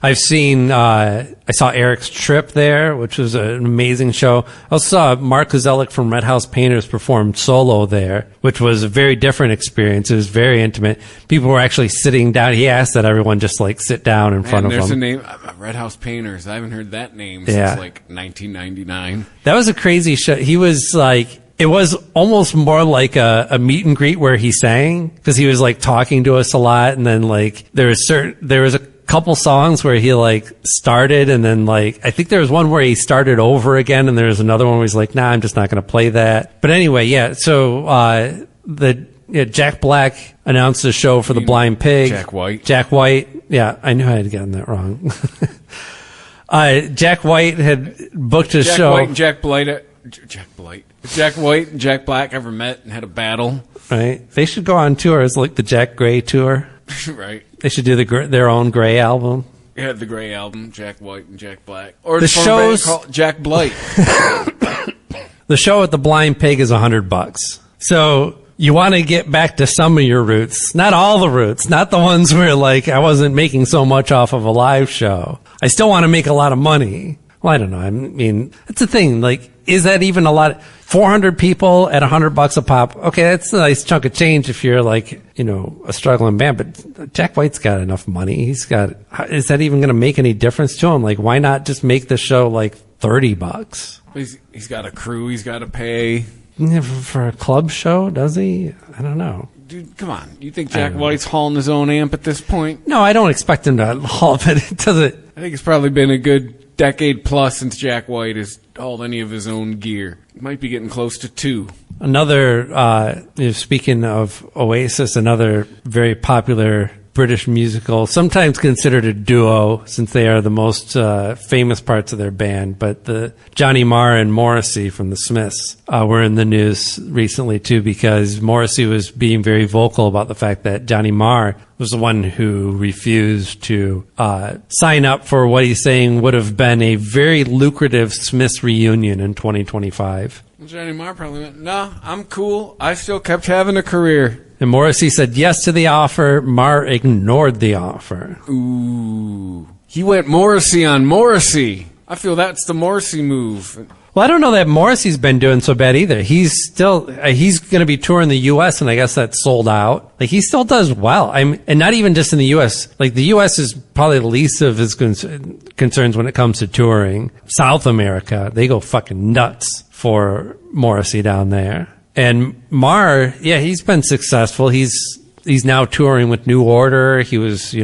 I saw Eric's Trip there, which was an amazing show. I also saw Mark Kozelik from Red House Painters perform solo there, which was a very different experience. It was very intimate. People were actually sitting down. He asked that everyone just like sit down in front of him. There's a name, Red House Painters. I haven't heard that name since like 1999. That was a crazy show. He was like, it was almost more like a meet and greet where he sang, because he was like talking to us a lot, and then like there was a couple songs where he like started, and then like I think there was one where he started over again, and there was another one where he's like, nah, I'm just not going to play that. But anyway, yeah. So Jack Black announced the show for the Blind Pig. Jack White. Yeah, I knew I had gotten that wrong. Jack White had booked a show. Jack White and Jack Black ever met and had a battle. Right. They should go on tour as like the Jack Gray tour. Right. They should do their own Gray album. Yeah, the Gray album, Jack White and Jack Black. Or the shows called Jack Blight. The show at the Blind Pig is $100. So you want to get back to some of your roots, not all the roots, not the ones where like I wasn't making so much off of a live show. I still want to make a lot of money. Well, I don't know. I mean, that's the thing. Like, is that even a lot? 400 people at $100 a pop. Okay, that's a nice chunk of change if you're like, a struggling band. But Jack White's got enough money. Is that even going to make any difference to him? Like, why not just make the show like $30? He's got a crew. He's got to pay. Yeah, for a club show, does he? I don't know. Dude, come on. You think Jack White's hauling his own amp at this point? No, I don't expect him to haul it. It doesn't. I think it's probably been a good decade plus since Jack White has hauled any of his own gear. He might be getting close to 2. Another, speaking of Oasis, another very popular British musical, sometimes considered a duo since they are the most famous parts of their band, but the Johnny Marr and Morrissey from the Smiths were in the news recently too, because Morrissey was being very vocal about the fact that Johnny Marr was the one who refused to sign up for what he's saying would have been a very lucrative Smiths reunion in 2025. Johnny Marr probably went, no, I'm cool. I still kept having a career. And Morrissey said yes to the offer. Marr ignored the offer. Ooh. He went Morrissey on Morrissey. I feel that's the Morrissey move. Well, I don't know that Morrissey's been doing so bad either. He's still he's going to be touring the U.S. and I guess that's sold out. Like he still does well. And not even just in the U.S. Like the U.S. is probably the least of his concerns when it comes to touring. South America, they go fucking nuts for Morrissey down there. And Marr, yeah, he's been successful. He's now touring with New Order. He was, He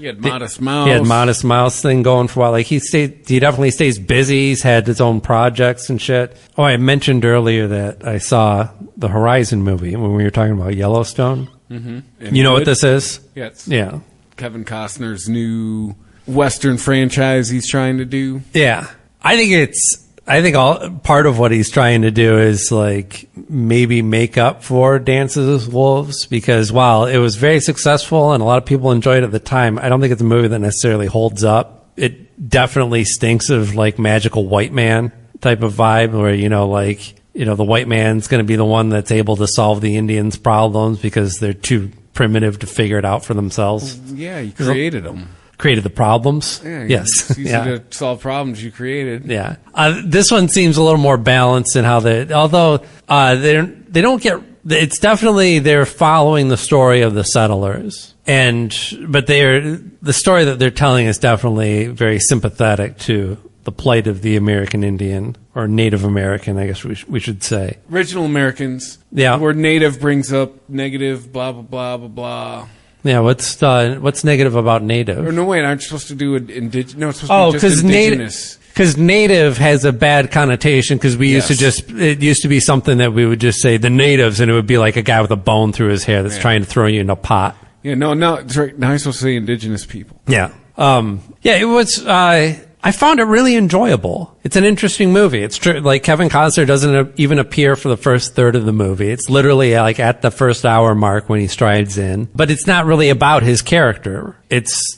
had Modest Mouse. He had Modest Mouse thing going for a while. Like he definitely stays busy. He's had his own projects and shit. Oh, I mentioned earlier that I saw the Horizon movie when we were talking about Yellowstone. Mm-hmm. You know what this is? Yeah. Kevin Costner's new Western franchise he's trying to do. Yeah. I think part of what he's trying to do is like maybe make up for Dances with Wolves, because while it was very successful and a lot of people enjoyed it at the time, I don't think it's a movie that necessarily holds up. It definitely stinks of like magical white man type of vibe where, the white man's going to be the one that's able to solve the Indians' problems because they're too primitive to figure it out for themselves. Yeah, you created them. Created the problems. Yeah, yes. It's easy to solve problems you created. Yeah. This one seems a little more balanced in how they don't get, it's definitely, they're following the story of the settlers. But the story that they're telling is definitely very sympathetic to the plight of the American Indian, or Native American, I guess we should say. Original Americans. Yeah. The word native brings up negative, blah, blah, blah, blah, blah. Yeah, what's negative about native? Or no, wait, aren't you supposed to do indigenous? No, it's supposed to be just indigenous. Because native has a bad connotation, because it used to be something that we would just say the natives, and it would be like a guy with a bone through his hair that's trying to throw you in a pot. Yeah, no, it's right. Now you're supposed to say indigenous people. Yeah. It was, I found it really enjoyable. It's an interesting movie. It's true. Like Kevin Costner doesn't even appear for the first third of the movie. It's literally like at the first hour mark when he strides in, but it's not really about his character. It's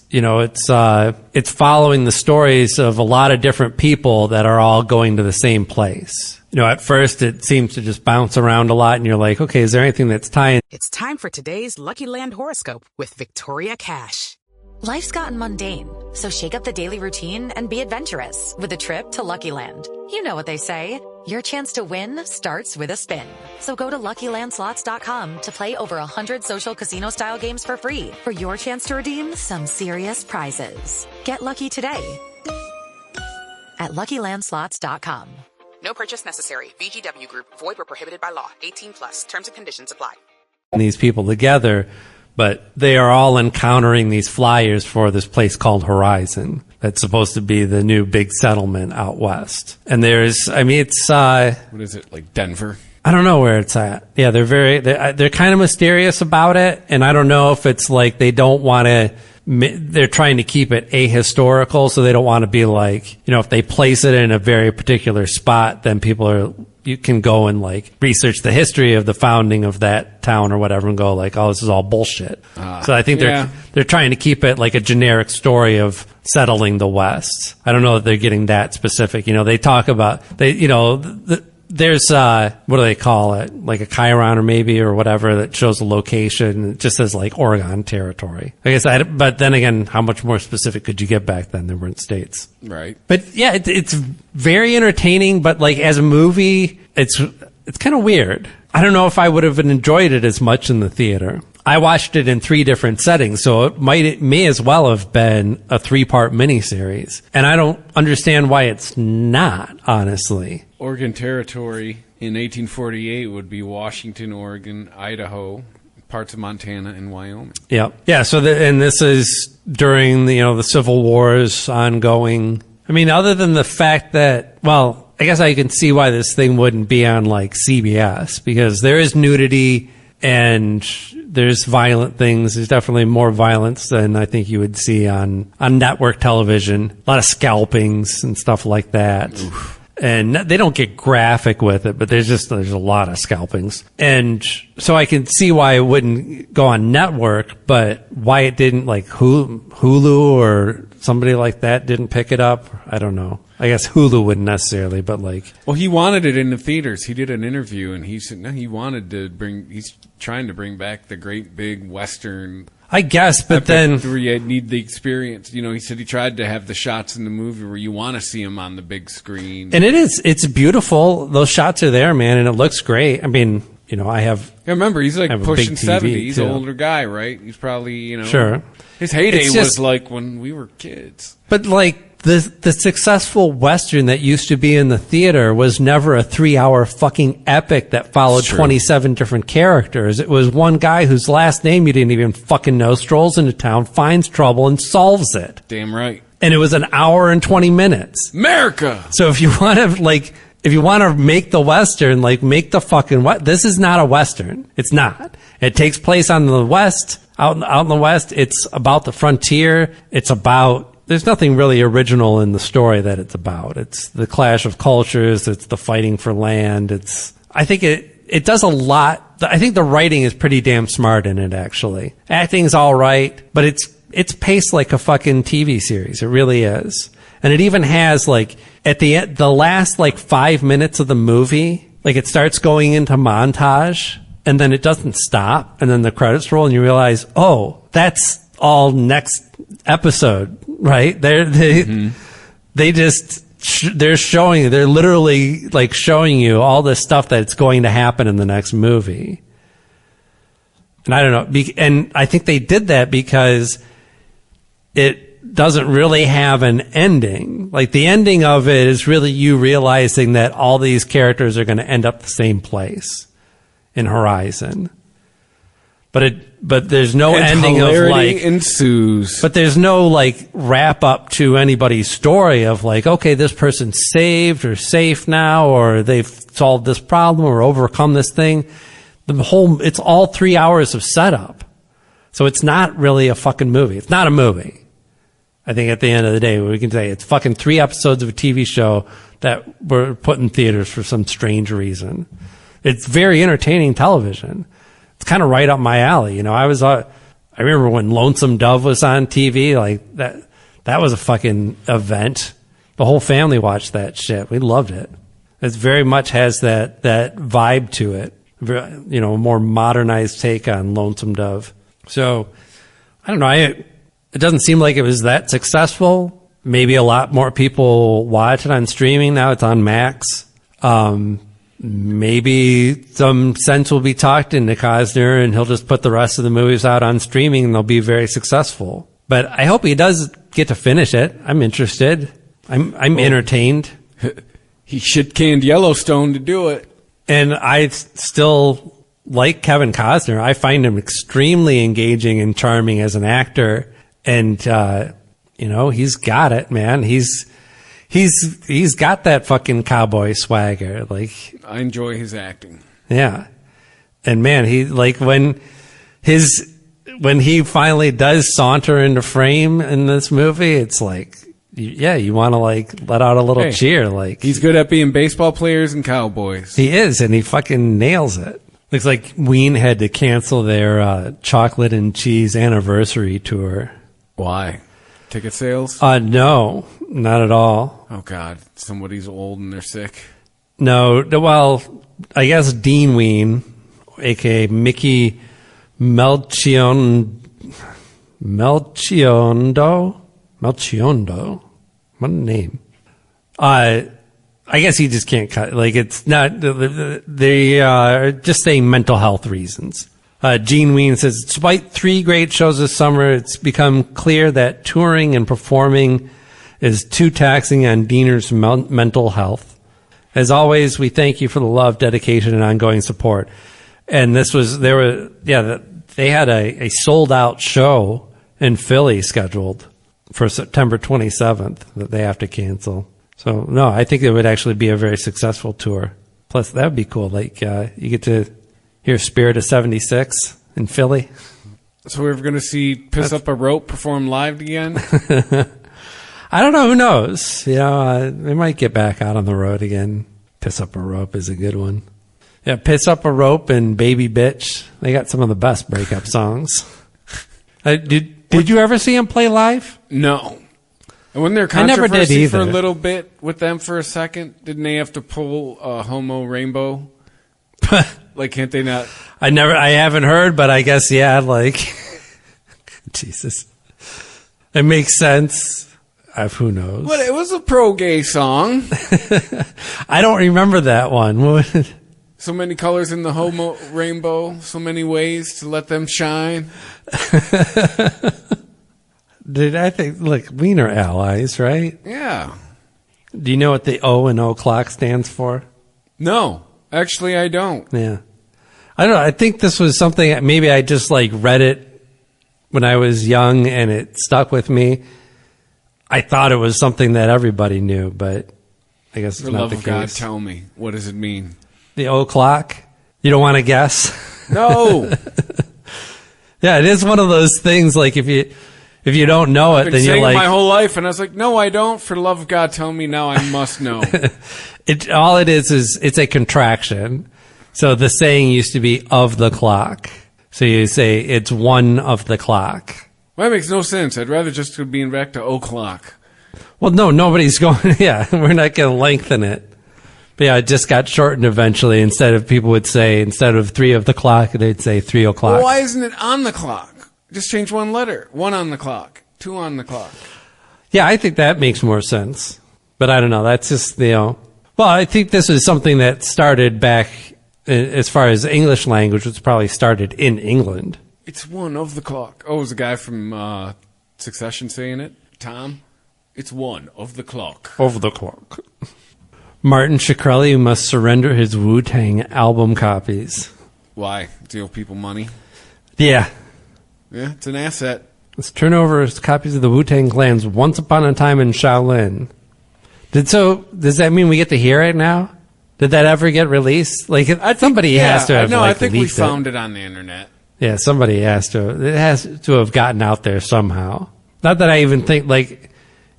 following the stories of a lot of different people that are all going to the same place. At first it seems to just bounce around a lot and you're like, okay, is there anything that's tying? It's time for today's Lucky Land horoscope with Victoria Cash. Life's gotten mundane, so shake up the daily routine and be adventurous with a trip to Lucky Land. You know what they say, your chance to win starts with a spin. So go to LuckyLandSlots.com to play over 100 social casino-style games for free for your chance to redeem some serious prizes. Get lucky today at LuckyLandSlots.com. No purchase necessary. VGW Group. Void where prohibited by law. 18 plus. Terms and conditions apply. These people together, but they are all encountering these flyers for this place called Horizon. That's supposed to be the new big settlement out west. And it's, what is it, like Denver? I don't know where it's at. Yeah, they're kind of mysterious about it. And I don't know if it's like they don't want to, they're trying to keep it ahistorical. So they don't want to be like, if they place it in a very particular spot, then you can go and like research the history of the founding of that town or whatever and go like, oh, this is all bullshit. So I think they're trying to keep it like a generic story of settling the West. I don't know that they're getting that specific. They talk about, there's, what do they call it? Like a Chiron or maybe or whatever that shows the location. It just says like Oregon territory. I guess but then again, how much more specific could you get back then? There weren't states. Right. But yeah, it's very entertaining, but like as a movie, it's kind of weird. I don't know if I would have enjoyed it as much in the theater. I watched it in 3 different settings, so it may as well have been a 3-part miniseries. And I don't understand why it's not, honestly. Oregon Territory in 1848 would be Washington, Oregon, Idaho, parts of Montana, and Wyoming. Yep. Yeah, so this is during the Civil War's ongoing. I mean, other than the fact that, well, I guess I can see why this thing wouldn't be on like CBS, because there is nudity and there's violent things. There's definitely more violence than I think you would see on network television. A lot of scalpings and stuff like that. Oof. And they don't get graphic with it, but there's a lot of scalpings. And so I can see why it wouldn't go on network, but why it didn't, like Hulu or somebody like that didn't pick it up, I don't know. I guess Hulu wouldn't necessarily, but like... Well, he wanted it in the theaters. He did an interview, and he said, no, he's trying to bring back the great big Western... I guess, but then where you need the experience. You know, he said he tried to have the shots in the movie where you want to see him on the big screen. And it's beautiful. Those shots are there, man, and it looks great. I mean, you know, I remember, he's like pushing 70. He's too. an older guy, right? He's probably, you know. Sure. His heyday was like when we were kids. But like the successful Western that used to be in the theater was never a 3-hour fucking epic that followed 27 different characters. It was one guy whose last name you didn't even fucking know strolls into town, finds trouble, and solves it. Damn right. And it was an hour and 20 minutes. America! So if you want to make the Western, like, make the fucking this is not a Western. It's not. It takes place on the West, out in the West. It's about the frontier. There's nothing really original in the story that it's about. It's the clash of cultures. It's the fighting for land. I think it does a lot. I think the writing is pretty damn smart in it, actually. Acting's all right, but it's paced like a fucking TV series. It really is. And it even has, like, at the end, the last, like, 5 minutes of the movie, like, it starts going into montage, and then it doesn't stop, and then the credits roll, and you realize, oh, that's all next episode, right? They're literally, like, showing you all this stuff that's going to happen in the next movie. And I don't know, and I think they did that because it doesn't really have an ending. Like, the ending of it is really you realizing that all these characters are going to end up the same place in Horizon. But there's no ending of, like, ensues. But there's no, like, wrap up to anybody's story of, like, okay, this person's saved or safe now, or they've solved this problem or overcome this thing. It's all 3 hours of setup. So it's not really a fucking movie. It's not a movie. I think at the end of the day, we can say it's fucking 3 episodes of a TV show that were put in theaters for some strange reason. It's very entertaining television. It's kind of right up my alley. You know, I remember when Lonesome Dove was on TV, like that was a fucking event. The whole family watched that shit. We loved it. It very much has that vibe to it. You know, a more modernized take on Lonesome Dove. So, I don't know. It doesn't seem like it was that successful. Maybe a lot more people watch it on streaming now. It's on Max. Maybe some sense will be talked into Costner, and he'll just put the rest of the movies out on streaming, and they'll be very successful. But I hope he does get to finish it. I'm interested. I'm entertained. He shit-canned Yellowstone to do it. And I still like Kevin Costner. I find him extremely engaging and charming as an actor. And, you know, he's got it, man. He's got that fucking cowboy swagger. Like, I enjoy his acting. Yeah. And man, he, like, when he finally does saunter into frame in this movie, it's like, yeah, you want to, like, let out a little cheer. Like, he's good at being baseball players and cowboys. He is, and he fucking nails it. Looks like Ween had to cancel their chocolate and cheese anniversary tour. Why? Ticket sales? No, not at all. Oh, God. Somebody's old and they're sick. No, well, I guess Dean Ween, a.k.a. Mickey Melchiondo? What a name. I guess he just can't cut. Like, it's not, they are just saying mental health reasons. Gene Ween says, despite 3 great shows this summer, it's become clear that touring and performing is too taxing on Diener's mental health. As always, we thank you for the love, dedication, and ongoing support. And they had a sold out show in Philly scheduled for September 27th that they have to cancel. So, no, I think it would actually be a very successful tour. Plus, that would be cool. Like, you get to hear Spirit of 76 in Philly. So we're going to see Piss Up a Rope perform live again? I don't know. Who knows? You know, they might get back out on the road again. Piss Up a Rope is a good one. Yeah, Piss Up a Rope and Baby Bitch. They got some of the best breakup songs. Did you ever see them play live? No. And when there controversy for a little bit with them for a second, didn't they have to pull a Homo Rainbow? Like, can't they not? I haven't heard, but I guess, yeah, like, Jesus. It makes sense. Who knows? But it was a pro-gay song. I don't remember that one. So many colors in the homo rainbow, so many ways to let them shine. Did I think, look, we are allies, right? Yeah. Do you know what the O and O clock stands for? No, actually I don't. Yeah. I don't know. I think this was something, maybe I just like read it when I was young and it stuck with me. I thought it was something that everybody knew, but I guess it's not the case. For the love of God, tell me, what does it mean? The O clock? You don't want to guess? No. Yeah, it is one of those things, like if you don't know it, then you're like... my whole life, and I was like, no, I don't. For the love of God, tell me now. I must know. All it is it's a contraction. So the saying used to be of the clock. So you say it's one of the clock. Well, that makes no sense. I'd rather just be back to o'clock. Well, no, nobody's going... Yeah, we're not going to lengthen it. But yeah, it just got shortened eventually. Instead of 3 of the clock, they'd say 3 o'clock. Well, why isn't it on the clock? Just change one letter. 1 on the clock. 2 on the clock. Yeah, I think that makes more sense. But I don't know. That's just, Well, I think this is something that started back, as far as English language, it's probably started in England. It's 1 of the clock. Oh, it was a guy from Succession saying it? Tom? It's 1 of the clock. Of the clock. Martin Shkreli must surrender his Wu-Tang album copies. Why? Deal people money? Yeah. Yeah, it's an asset. Let's turn over his copies of the Wu-Tang Clan's Once Upon a Time in Shaolin. Does that mean we get to hear it now? Did that ever get released? Like, somebody has to have no, I think we leaked found it on the internet. Yeah, somebody has to. It has to have gotten out there somehow. Not that I even think, like,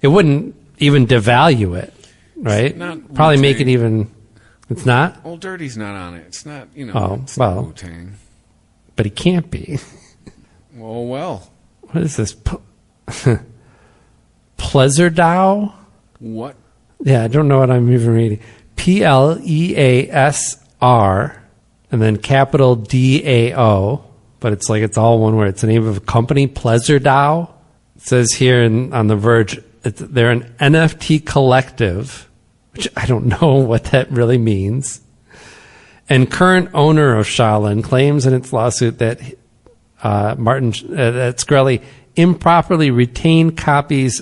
it wouldn't even devalue it, right? Not probably Wu-Tang. make it even. It's not? Old Dirty's not on it. It's not, it's not Wu-Tang. But he can't be. Well. What is this? Pleasurdau? What? Yeah, I don't know what I'm even reading. Pleasr and then capital DAO, but it's all one word. It's the name of a company, Pleasurdau. It says here on The Verge, they're an NFT collective, which I don't know what that really means. And current owner of Shaolin claims in its lawsuit that that Shkreli improperly retained copies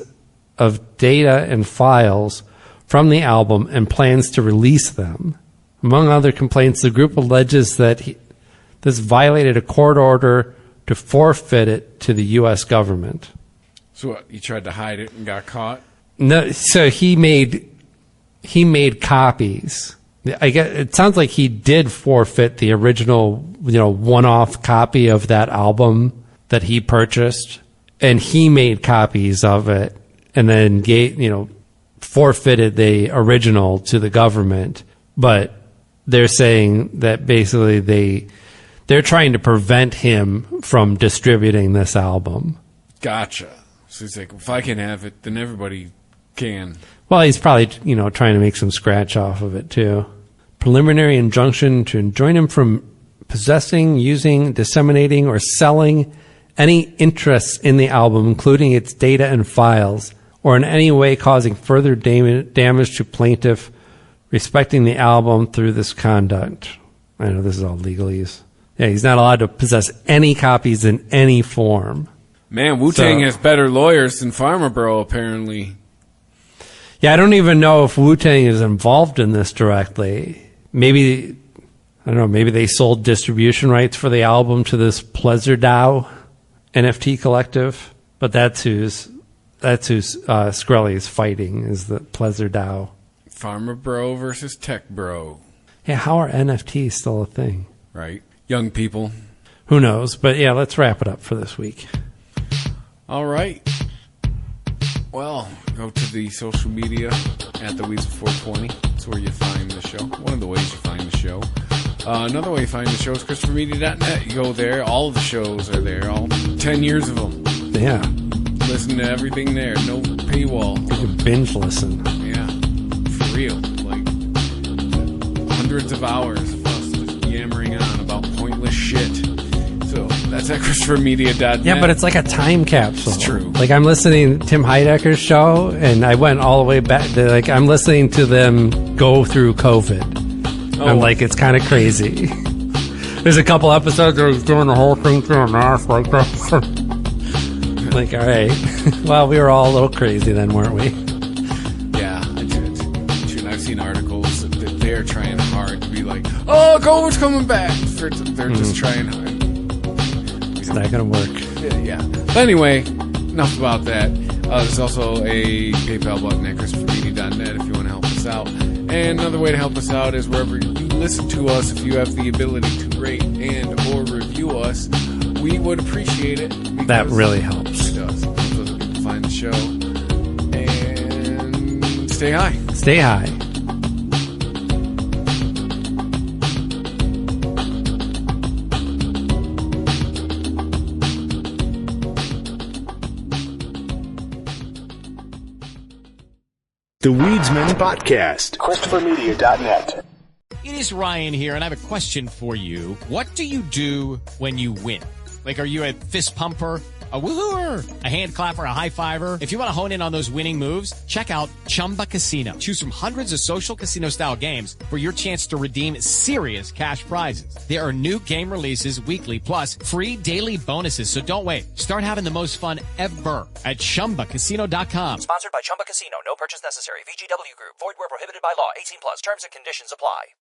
of data and files from the album and plans to release them. Among other complaints, the group alleges that this violated a court order to forfeit it to the U.S. government. So what, he tried to hide it and got caught? No, so he made copies. I guess it sounds like he did forfeit the original, one-off copy of that album that he purchased, and he made copies of it, and then forfeited the original to the government. But they're saying that basically they're trying to prevent him from distributing this album. Gotcha. So he's like, if I can have it, then everybody can. Well, he's probably, trying to make some scratch off of it, too. Preliminary injunction to enjoin him from possessing, using, disseminating, or selling any interests in the album, including its data and files, or in any way causing further damage to plaintiff respecting the album through this conduct. I know this is all legalese. Yeah, he's not allowed to possess any copies in any form. Man, Wu-Tang has better lawyers than Farmer Bro, apparently. Yeah, I don't even know if Wu-Tang is involved in this directly. Maybe, I don't know, maybe they sold distribution rights for the album to this Pleasurdau NFT collective. But that's who Shkreli is fighting, is the Pleasurdau. Farmer Bro versus Tech Bro. Yeah, how are NFTs still a thing? Right. Young people. Who knows? But yeah, let's wrap it up for this week. All right. Well, go to the social media at the Weasel 420. That's where you find the show. One of the ways you find the show. Another way you find the show is ChristopherMedia.net. You go there. All of the shows are there. All 10 years of them. Yeah. Listen to everything there. No paywall. You can binge listen. Yeah. For real. Like, hundreds of hours of us just yammering on about pointless shit. So, that's It's at ChristopherMedia.net. Yeah, but it's like a time capsule. It's true. Like I'm listening to Tim Heidecker's show, and I went all the way back. Like I'm listening to them go through COVID. I'm like, it's kind of crazy. There's a couple episodes where he's doing the whole thing through an ass like that. Like, all right. Well, we were all a little crazy then, weren't we? Yeah, I did. I've seen articles that they're trying hard to be like, oh, COVID's coming back. They're just trying hard. It's not going to work. Yeah. But anyway, enough about that. There's also a PayPal button at ChristopherMedia.net if you want to help us out. And another way to help us out is wherever you listen to us, if you have the ability to rate and or review us, we would appreciate it. That really helps. It does. It helps other people find the show. And stay high. Stay high. The Weedsman Podcast. ChristopherMedia.net. It is Ryan here, and I have a question for you. What do you do when you win? Like, are you a fist pumper, a woohooer, a hand clapper, a high fiver? If you want to hone in on those winning moves, check out Chumba Casino. Choose from hundreds of social casino-style games for your chance to redeem serious cash prizes. There are new game releases weekly, plus free daily bonuses. So don't wait. Start having the most fun ever at ChumbaCasino.com. Sponsored by Chumba Casino. No purchase necessary. VGW Group. Void where prohibited by law. 18+. Terms and conditions apply.